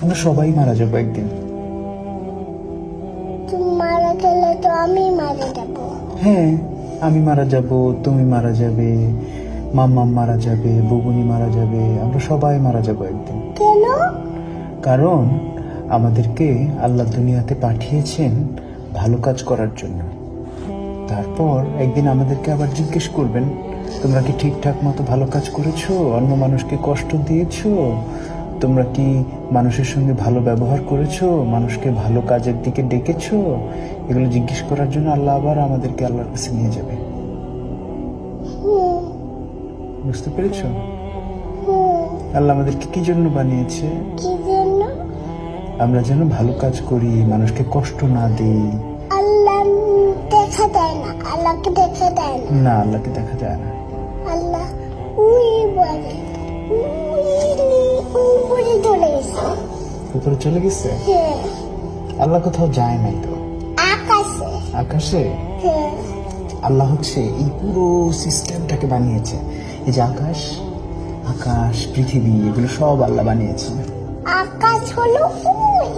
আমরা সবাই মারা যাবো একদিন। তুমি মারা গেলে তো আমি মারা যাব। হ্যাঁ, আমি মারা যাব, তুমি মারা যাবে, মাম্মা মারা যাবে, বুবুনি মারা যাবে, আমরা সবাই মারা যাব একদিন। কেন? কারণ আমাদেরকে আল্লাহ দুনিয়াতে পাঠিয়েছেন ভালো কাজ করার জন্য। তারপর একদিন আমাদেরকে আবার জিজ্ঞেস করবেন, তোমরা কি ঠিকঠাক মতো ভালো কাজ করেছো? অন্য মানুষকে কষ্ট দিয়েছো? তোমরা কি মানুষের সঙ্গে ভালো ব্যবহার করেছো? মানুষকে ভালো কাজের দিকে ডেকেছো? এগুলো জিজ্ঞেস করার জন্য আল্লাহ আবার আমাদেরকে আল্লাহর কাছে নিয়ে যাবে। বুঝতে পেরেছো? আল্লাহ আমাদেরকে কি জন্য বানিয়েছে? কি জন্য? আমরা যেন ভালো কাজ করি, মানুষকে কষ্ট না দিই। আল্লাহ দেখা দেয় না, আল্লাহকে দেখা দেয় না। না, আল্লাহকে দেখা যায় না। আল্লাহ উই বলে, উপরে চলে গেছে। উপরে চলে গেছে? হ্যাঁ, আল্লাহ কোথাও যায় নাই তো। আকাশে। আকাশে? হ্যাঁ, আল্লাহ হচ্ছে এই পুরো সিস্টেমটাকে বানিয়েছে। এই যে আকাশ, আকাশ, পৃথিবী, এগুলো সব আল্লাহ বানিয়েছে। আকাশ হলো ওই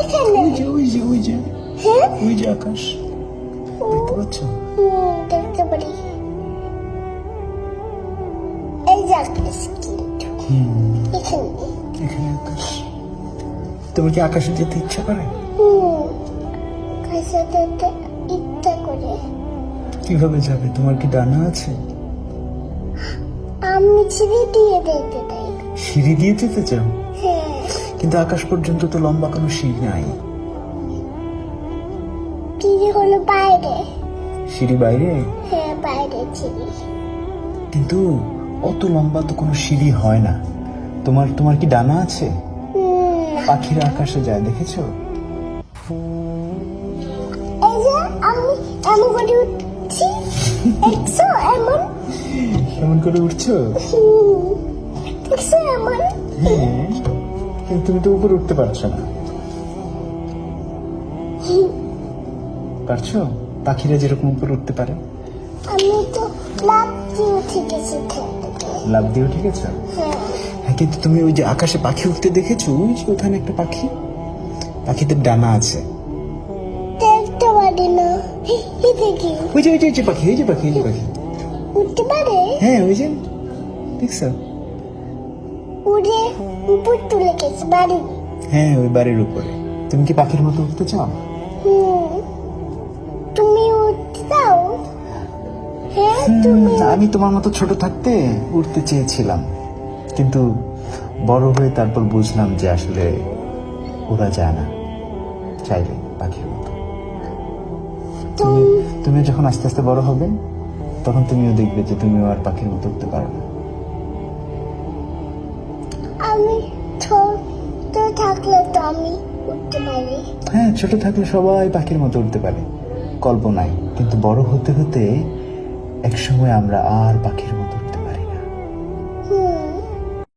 এখানে। ওই যে ওই যে ওই যে হ্যাঁ, ওই যে আকাশ, দেখতে পাচ্ছ? দেখতে পারি। এই যে আকাশ কিন্তু এখানে। এখানে আকাশ। তোমার কি আকাশে যেতে ইচ্ছা করে? আকাশে যেতে ইচ্ছা করে। কিভাবে যাবে? তোমার কি ডানা আছে? আমি ছিঁড়ে দিয়ে দেখতে চাই। সিঁড়ি দিয়ে যেতে চাও? হ্যাঁ, কিন্তু আকাশ পর্যন্ত তো লম্বা কোনো সিঁড়ি নাই। চিড়ি হলো বাইরে। সিঁড়ি বাইরে? হ্যাঁ, বাইরে চিড়ি। কিন্তু অত লম্বা তো কোনো সিঁড়ি হয় না। তোমার তোমার কি ডানা আছে? পাখিরা আকাশে যায়, দেখেছো? এই যে আমি এমন করে উঠছি, দেখছো এমন? কেমন করে উঠছো? দেখছো এমন? হ্যাঁ, কিন্তু তুমি তো উপরে উঠতে পারছো না। পারছো? পাখিরা যেরকম উপরে উঠতে পারে। আমি তো লাভ দিয়ে উঠে গেছি থেকে। লাফ দিয়ে উঠে গেছো? হ্যাঁ, হ্যাঁ, কিন্তু তুমি ওই যে আকাশে পাখি উঠতে দেখেছো? ওই যে ওখানে একটা পাখি, পাখিদের ডানা আছে। দেখতে পারি না। দেখি ওই যে ওই যে ওই যে পাখি, এই যে পাখি, এই যে পাখি। উঠতে পারে। হ্যাঁ, ওই যে দেখছো? উড়ে উপর তুলে গেছে বাড়ি। হ্যাঁ, ওই বাড়ির উপরে। তুমি কি পাখির মতো উঠতে চাও? তুমি উঠতে চাও? হ্যাঁ, তুমি। আমি তোমার মতো ছোট থাকতে উঠতে চেয়েছিলাম, কিন্তু বড় হয়ে তারপর বুঝলাম যে আসলে ওরা যায় না চাইলে পাখির মতো। তুমি যখন আস্তে আস্তে বড় হবে, তখন তুমিও দেখবে যে তুমিও আর পাখির মতো উঠতে পারো না। আমি ছোট থাকলে তো আমি উঠতে পারি। হ্যাঁ, ছোট থাকলে সবাই পাখির মতো উঠতে পারে কল্পনায়, কিন্তু বড় হতে হতে একসময় আমরা আর পাখির মতো